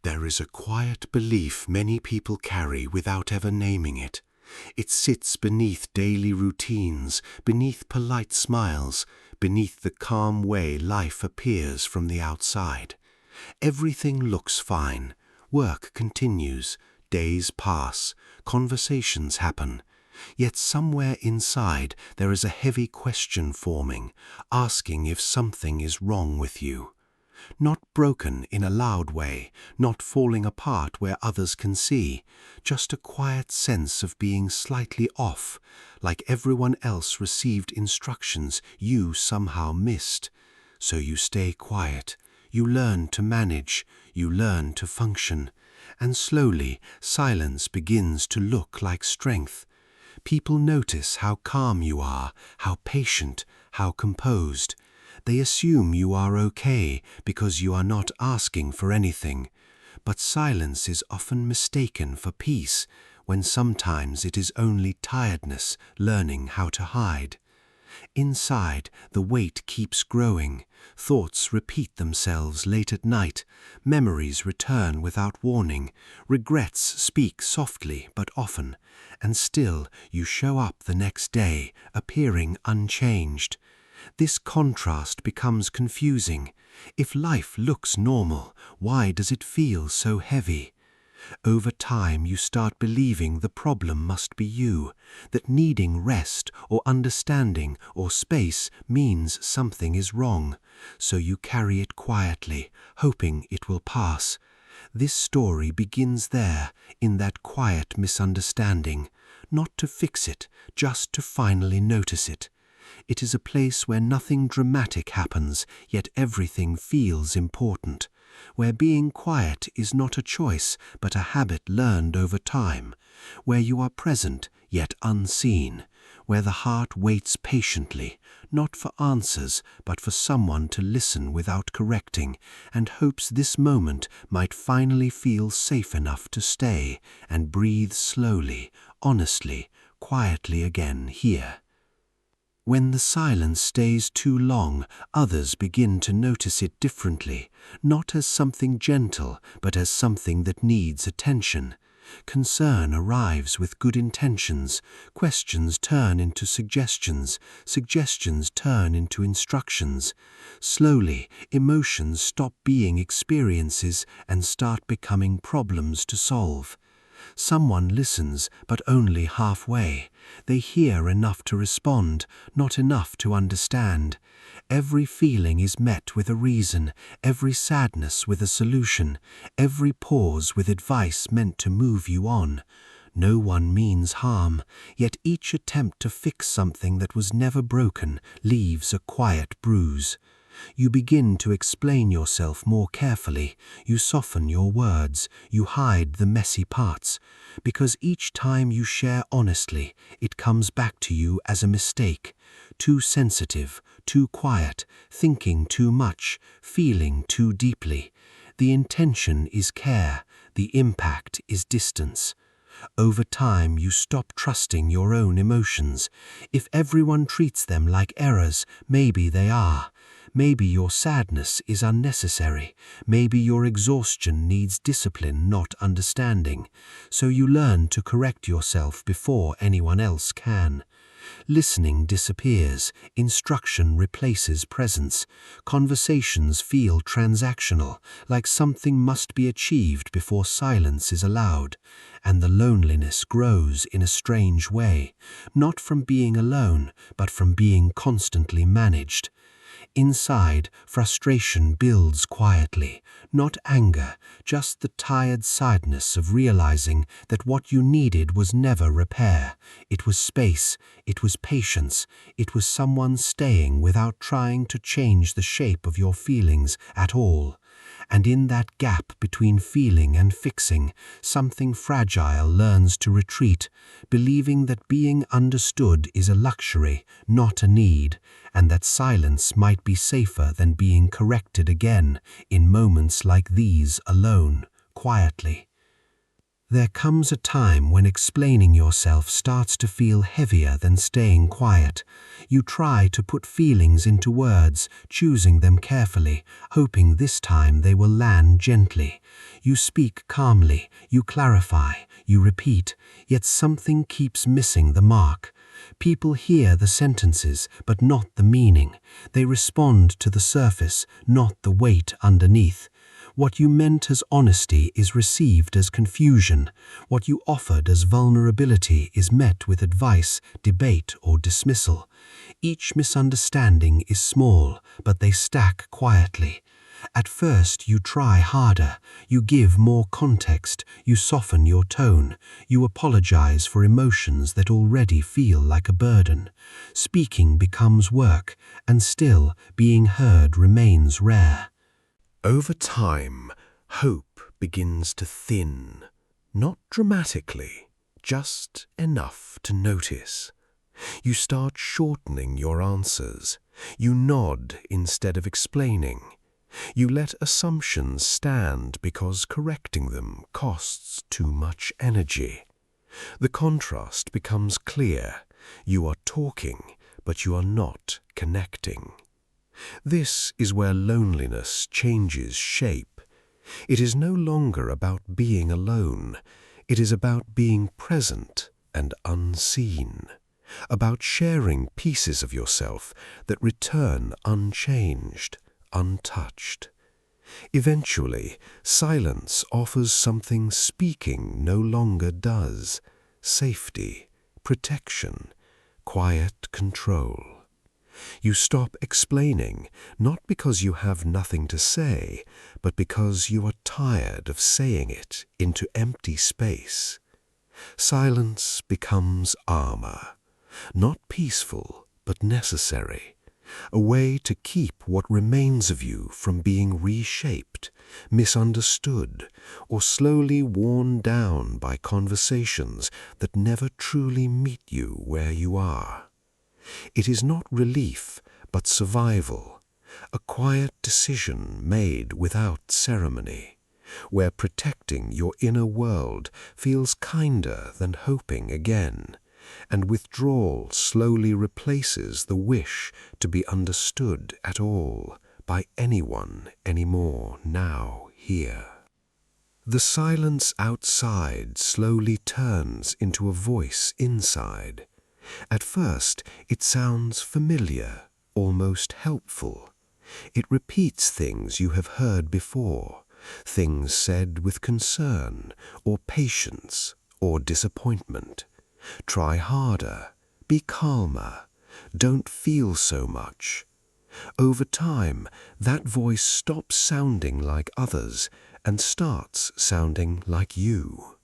There is a quiet belief many people carry without ever naming it. It sits beneath daily routines, beneath polite smiles, beneath the calm way life appears from the outside. Everything looks fine. Work continues, days pass, conversations happen. Yet somewhere inside there is a heavy question forming, asking if something is wrong with you. Not broken in a loud way, not falling apart where others can see, just a quiet sense of being slightly off, like everyone else received instructions you somehow missed. So you stay quiet, you learn to manage, you learn to function, and slowly silence begins to look like strength. People notice how calm you are, how patient, how composed. They assume you are okay because you are not asking for anything. But silence is often mistaken for peace, when sometimes it is only tiredness learning how to hide. Inside, the weight keeps growing. Thoughts repeat themselves late at night. Memories return without warning. Regrets speak softly but often. And still you show up the next day, appearing unchanged. This contrast becomes confusing. If life looks normal, why does it feel so heavy? Over time you start believing the problem must be you, that needing rest or understanding or space means something is wrong, so you carry it quietly, hoping it will pass. This story begins there, in that quiet misunderstanding, not to fix it, just to finally notice it. It is a place where nothing dramatic happens, yet everything feels important, where being quiet is not a choice but a habit learned over time, where you are present yet unseen, where the heart waits patiently, not for answers but for someone to listen without correcting, and hopes this moment might finally feel safe enough to stay and breathe slowly, honestly, quietly again here. When the silence stays too long, others begin to notice it differently, not as something gentle, but as something that needs attention. Concern arrives with good intentions, questions turn into suggestions, suggestions turn into instructions. Slowly, emotions stop being experiences and start becoming problems to solve. Someone listens, but only halfway. They hear enough to respond, not enough to understand. Every feeling is met with a reason, every sadness with a solution, every pause with advice meant to move you on. No one means harm, yet each attempt to fix something that was never broken leaves a quiet bruise. You begin to explain yourself more carefully, you soften your words, you hide the messy parts, because each time you share honestly, it comes back to you as a mistake. Too sensitive, too quiet, thinking too much, feeling too deeply. The intention is care, the impact is distance. Over time, you stop trusting your own emotions. If everyone treats them like errors, maybe they are. Maybe your sadness is unnecessary. Maybe your exhaustion needs discipline, not understanding. So you learn to correct yourself before anyone else can. Listening disappears, instruction replaces presence, conversations feel transactional, like something must be achieved before silence is allowed, and the loneliness grows in a strange way, not from being alone, but from being constantly managed. Inside, frustration builds quietly, not anger, just the tired sadness of realizing that what you needed was never repair. It was space, it was patience, it was someone staying without trying to change the shape of your feelings at all. And in that gap between feeling and fixing, something fragile learns to retreat, believing that being understood is a luxury, not a need, and that silence might be safer than being corrected again in moments like these alone, quietly. There comes a time when explaining yourself starts to feel heavier than staying quiet. You try to put feelings into words, choosing them carefully, hoping this time they will land gently. You speak calmly, you clarify, you repeat, yet something keeps missing the mark. People hear the sentences, but not the meaning. They respond to the surface, not the weight underneath. What you meant as honesty is received as confusion. What you offered as vulnerability is met with advice, debate, or dismissal. Each misunderstanding is small, but they stack quietly. At first you try harder, you give more context, you soften your tone, you apologize for emotions that already feel like a burden. Speaking becomes work, and still being heard remains rare. Over time, hope begins to thin, not dramatically, just enough to notice. You start shortening your answers. You nod instead of explaining. You let assumptions stand because correcting them costs too much energy. The contrast becomes clear. You are talking, but you are not connecting. This is where loneliness changes shape. It is no longer about being alone. It is about being present and unseen, about sharing pieces of yourself that return unchanged, untouched. Eventually, silence offers something speaking no longer does: safety, protection, quiet control. You stop explaining, not because you have nothing to say, but because you are tired of saying it into empty space. Silence becomes armor, not peaceful, but necessary, a way to keep what remains of you from being reshaped, misunderstood, or slowly worn down by conversations that never truly meet you where you are. It is not relief, but survival, a quiet decision made without ceremony, where protecting your inner world feels kinder than hoping again, and withdrawal slowly replaces the wish to be understood at all by anyone anymore now here. The silence outside slowly turns into a voice inside. At first, it sounds familiar, almost helpful. It repeats things you have heard before, things said with concern, or patience, or disappointment. Try harder, be calmer, don't feel so much. Over time, that voice stops sounding like others and starts sounding like you.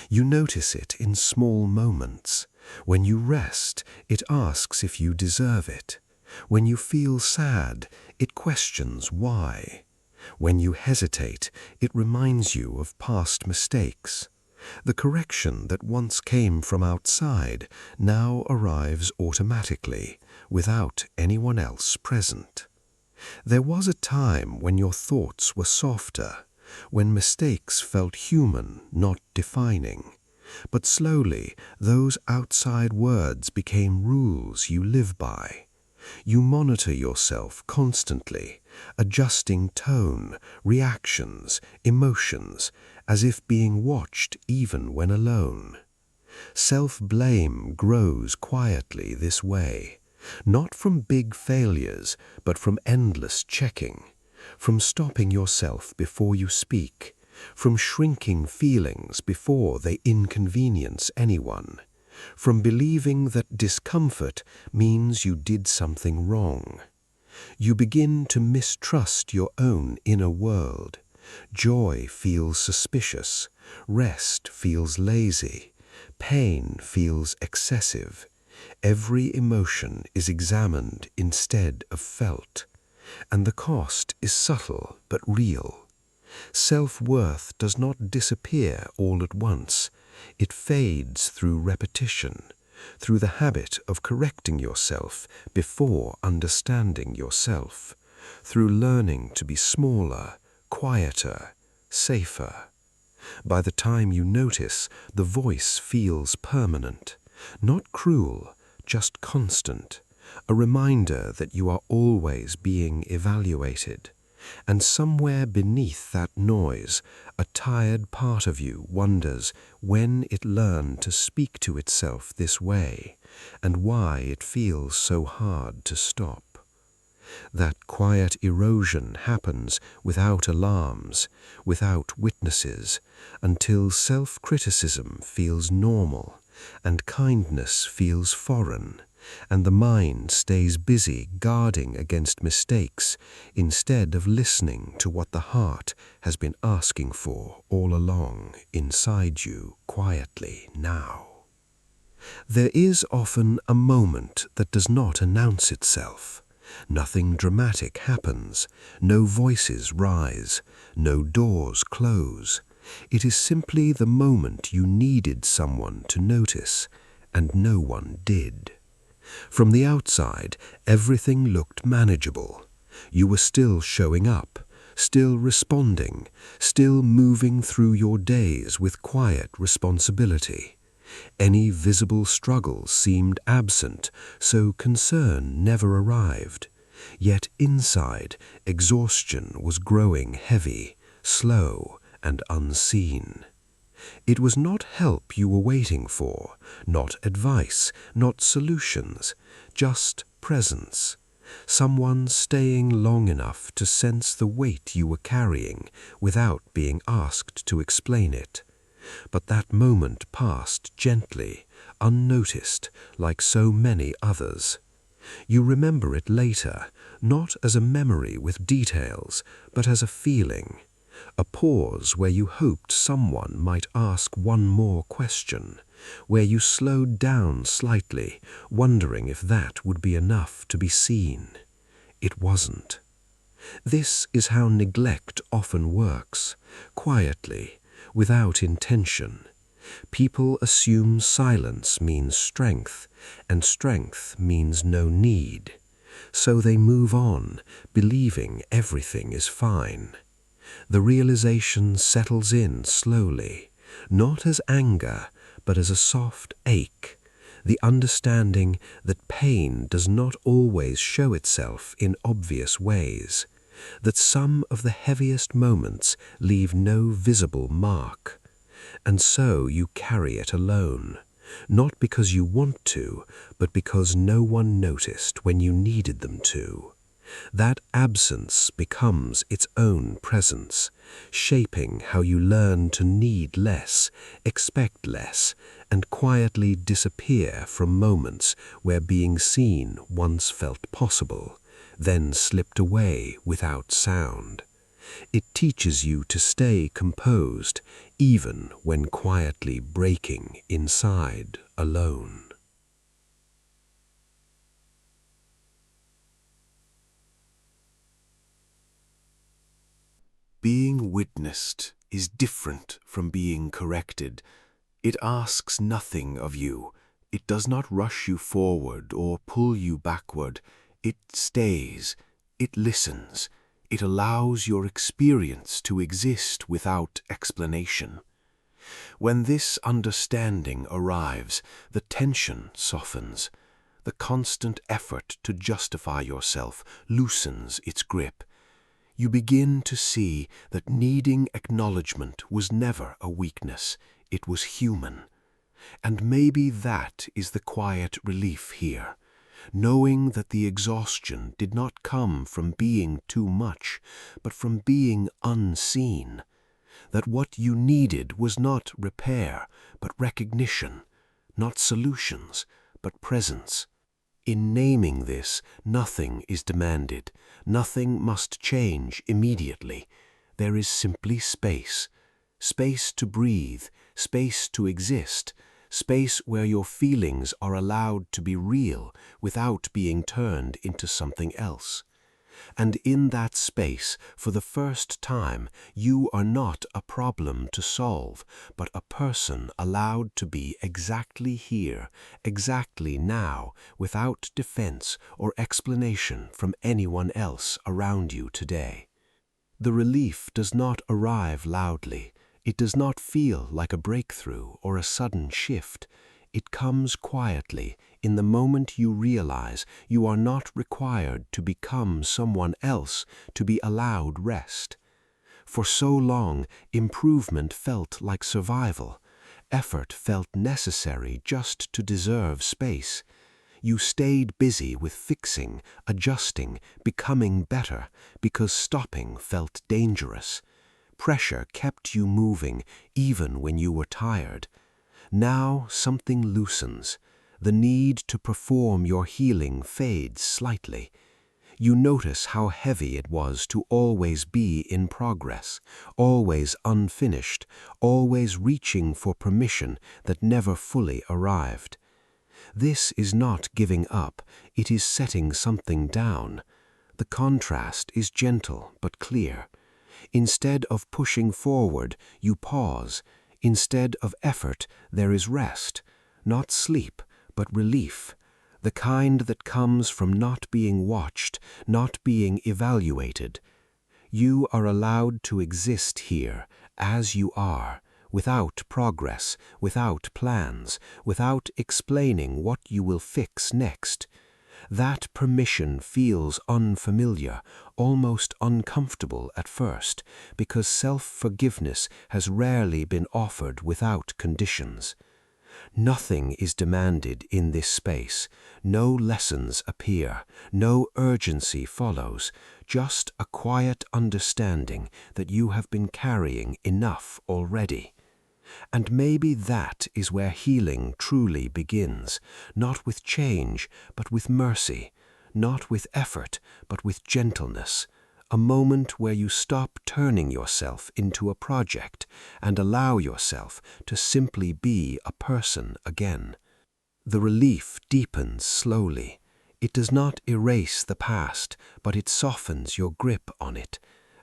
You notice it in small moments. When you rest, it asks if you deserve it. When you feel sad, it questions why. When you hesitate, it reminds you of past mistakes. The correction that once came from outside now arrives automatically, without anyone else present. There was a time when your thoughts were softer, when mistakes felt human, not defining. But slowly, those outside words became rules you live by. You monitor yourself constantly, adjusting tone, reactions, emotions, as if being watched even when alone. Self-blame grows quietly this way, not from big failures, but from endless checking, from stopping yourself before you speak, from shrinking feelings before they inconvenience anyone, from believing that discomfort means you did something wrong. You begin to mistrust your own inner world. Joy feels suspicious, rest feels lazy, pain feels excessive. Every emotion is examined instead of felt, and the cost is subtle but real. Self-worth does not disappear all at once. It fades through repetition, through the habit of correcting yourself before understanding yourself, through learning to be smaller, quieter, safer. By the time you notice, the voice feels permanent, not cruel, just constant, a reminder that you are always being evaluated. And somewhere beneath that noise, a tired part of you wonders when it learned to speak to itself this way, and why it feels so hard to stop. That quiet erosion happens without alarms, without witnesses, until self-criticism feels normal, and kindness feels foreign, and the mind stays busy guarding against mistakes instead of listening to what the heart has been asking for all along inside you quietly now. There is often a moment that does not announce itself. Nothing dramatic happens, no voices rise, no doors close. It is simply the moment you needed someone to notice, and no one did. From the outside, everything looked manageable. You were still showing up, still responding, still moving through your days with quiet responsibility. Any visible struggles seemed absent, so concern never arrived. Yet inside, exhaustion was growing heavy, slow, and unseen. It was not help you were waiting for, not advice, not solutions, just presence. Someone staying long enough to sense the weight you were carrying without being asked to explain it. But that moment passed gently, unnoticed, like so many others. You remember it later, not as a memory with details, but as a feeling. A pause where you hoped someone might ask one more question, where you slowed down slightly, wondering if that would be enough to be seen. It wasn't. This is how neglect often works, quietly, without intention. People assume silence means strength, and strength means no need. So they move on, believing everything is fine. The realization settles in slowly, not as anger, but as a soft ache, the understanding that pain does not always show itself in obvious ways, that some of the heaviest moments leave no visible mark. And so you carry it alone, not because you want to, but because no one noticed when you needed them to. That absence becomes its own presence, shaping how you learn to need less, expect less, and quietly disappear from moments where being seen once felt possible, then slipped away without sound. It teaches you to stay composed, even when quietly breaking inside alone. Being witnessed is different from being corrected. It asks nothing of you. It does not rush you forward or pull you backward. It stays. It listens. It allows your experience to exist without explanation. When this understanding arrives, the tension softens. The constant effort to justify yourself loosens its grip. You begin to see that needing acknowledgement was never a weakness, it was human. And maybe that is the quiet relief here, knowing that the exhaustion did not come from being too much, but from being unseen. That what you needed was not repair, but recognition, not solutions, but presence. In naming this, nothing is demanded, nothing must change immediately. There is simply space. Space to breathe, space to exist, space where your feelings are allowed to be real without being turned into something else. And in that space, for the first time, you are not a problem to solve, but a person allowed to be exactly here, exactly now, without defense or explanation from anyone else around you today. The relief does not arrive loudly. It does not feel like a breakthrough or a sudden shift. It comes quietly in the moment you realize you are not required to become someone else to be allowed rest. For so long, improvement felt like survival. Effort felt necessary just to deserve space. You stayed busy with fixing, adjusting, becoming better, because stopping felt dangerous. Pressure kept you moving even when you were tired. Now something loosens. The need to perform your healing fades slightly. You notice how heavy it was to always be in progress, always unfinished, always reaching for permission that never fully arrived. This is not giving up, it is setting something down. The contrast is gentle but clear. Instead of pushing forward, you pause. Instead of effort, there is rest. Not sleep, but relief. The kind that comes from not being watched, not being evaluated. You are allowed to exist here, as you are, without progress, without plans, without explaining what you will fix next. That permission feels unfamiliar, almost uncomfortable at first, because self-forgiveness has rarely been offered without conditions. Nothing is demanded in this space. No lessons appear, no urgency follows, just a quiet understanding that you have been carrying enough already. And maybe that is where healing truly begins, not with change, but with mercy, not with effort, but with gentleness. A moment where you stop turning yourself into a project and allow yourself to simply be a person again. The relief deepens slowly. It does not erase the past, but it softens your grip on it.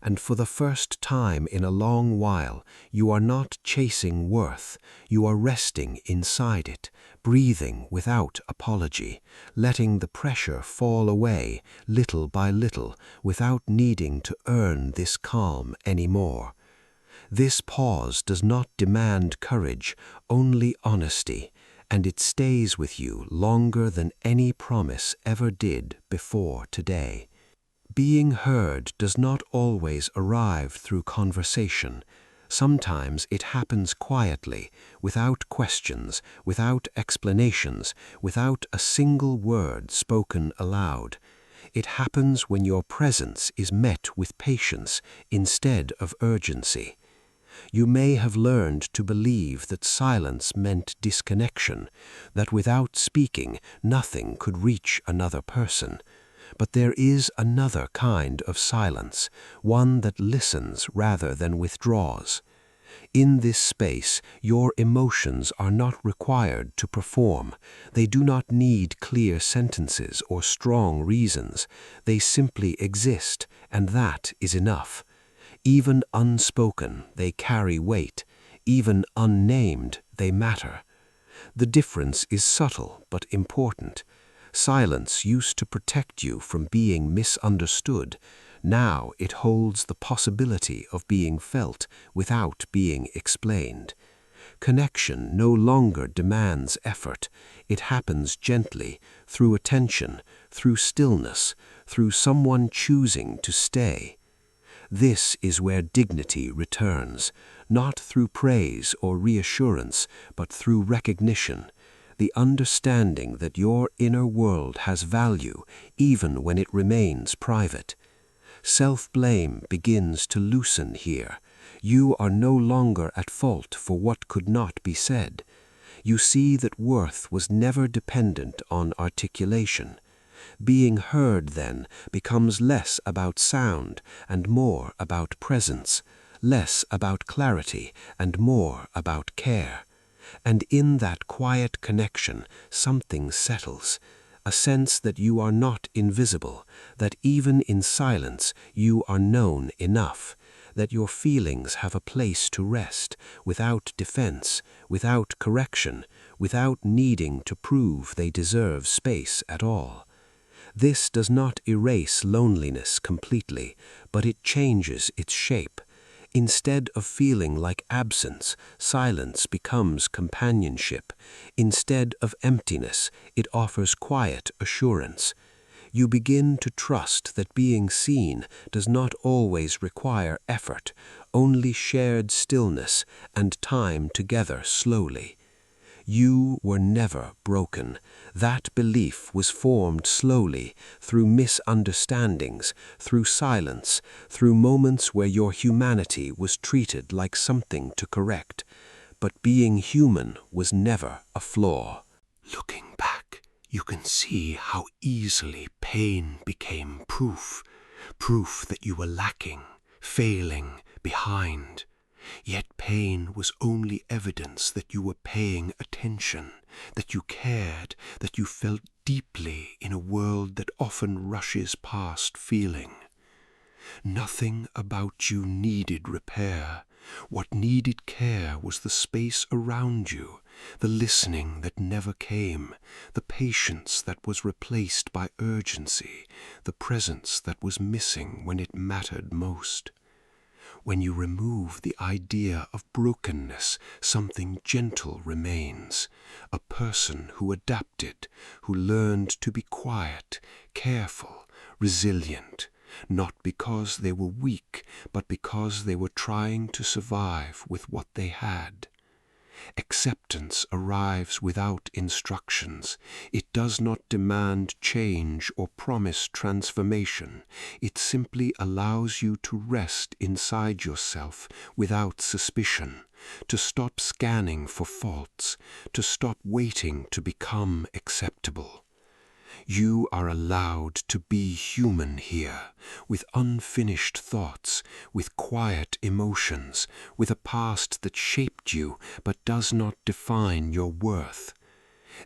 And for the first time in a long while, you are not chasing worth, you are resting inside it, breathing without apology, letting the pressure fall away little by little without needing to earn this calm anymore. This pause does not demand courage, only honesty, and it stays with you longer than any promise ever did before today. Being heard does not always arrive through conversation. Sometimes it happens quietly, without questions, without explanations, without a single word spoken aloud. It happens when your presence is met with patience instead of urgency. You may have learned to believe that silence meant disconnection, that without speaking nothing could reach another person. But there is another kind of silence, one that listens rather than withdraws. In this space, your emotions are not required to perform. They do not need clear sentences or strong reasons. They simply exist, and that is enough. Even unspoken, they carry weight. Even unnamed, they matter. The difference is subtle but important. Silence used to protect you from being misunderstood. Now it holds the possibility of being felt without being explained. Connection no longer demands effort. It happens gently, through attention, through stillness, through someone choosing to stay. This is where dignity returns, not through praise or reassurance, but through recognition. The understanding that your inner world has value even when it remains private. Self-blame begins to loosen here. You are no longer at fault for what could not be said. You see that worth was never dependent on articulation. Being heard, then, becomes less about sound and more about presence, less about clarity and more about care. And in that quiet connection, something settles, a sense that you are not invisible, that even in silence you are known enough, that your feelings have a place to rest, without defense, without correction, without needing to prove they deserve space at all. This does not erase loneliness completely, but it changes its shape. Instead of feeling like absence, silence becomes companionship. Instead of emptiness, it offers quiet assurance. You begin to trust that being seen does not always require effort, only shared stillness and time together slowly. You were never broken. That belief was formed slowly, through misunderstandings, through silence, through moments where your humanity was treated like something to correct. But being human was never a flaw. Looking back, you can see how easily pain became proof that you were lacking, failing, behind. Yet pain was only evidence that you were paying attention, that you cared, that you felt deeply in a world that often rushes past feeling. Nothing about you needed repair. What needed care was the space around you, the listening that never came, the patience that was replaced by urgency, the presence that was missing when it mattered most. When you remove the idea of brokenness, something gentle remains. A person who adapted, who learned to be quiet, careful, resilient, not because they were weak, but because they were trying to survive with what they had. Acceptance arrives without instructions. It does not demand change or promise transformation. It simply allows you to rest inside yourself without suspicion, to stop scanning for faults, to stop waiting to become acceptable. You are allowed to be human here, with unfinished thoughts, with quiet emotions, with a past that shaped you but does not define your worth.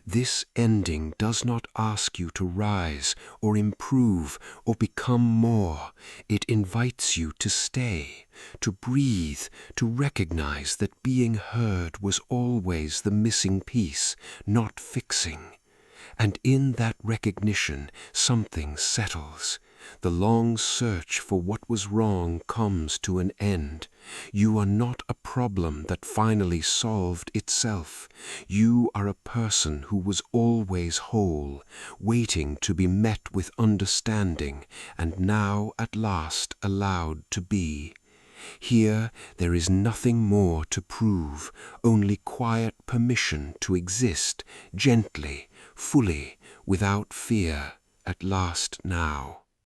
This ending does not ask you to rise or improve or become more. It invites you to stay, to breathe, to recognize that being heard was always the missing piece, not fixing. And in that recognition, something settles. The long search for what was wrong comes to an end. You are not a problem that finally solved itself. You are a person who was always whole, waiting to be met with understanding, and now at last allowed to be. Here there is nothing more to prove, only quiet permission to exist, gently, fully, without fear, at last now.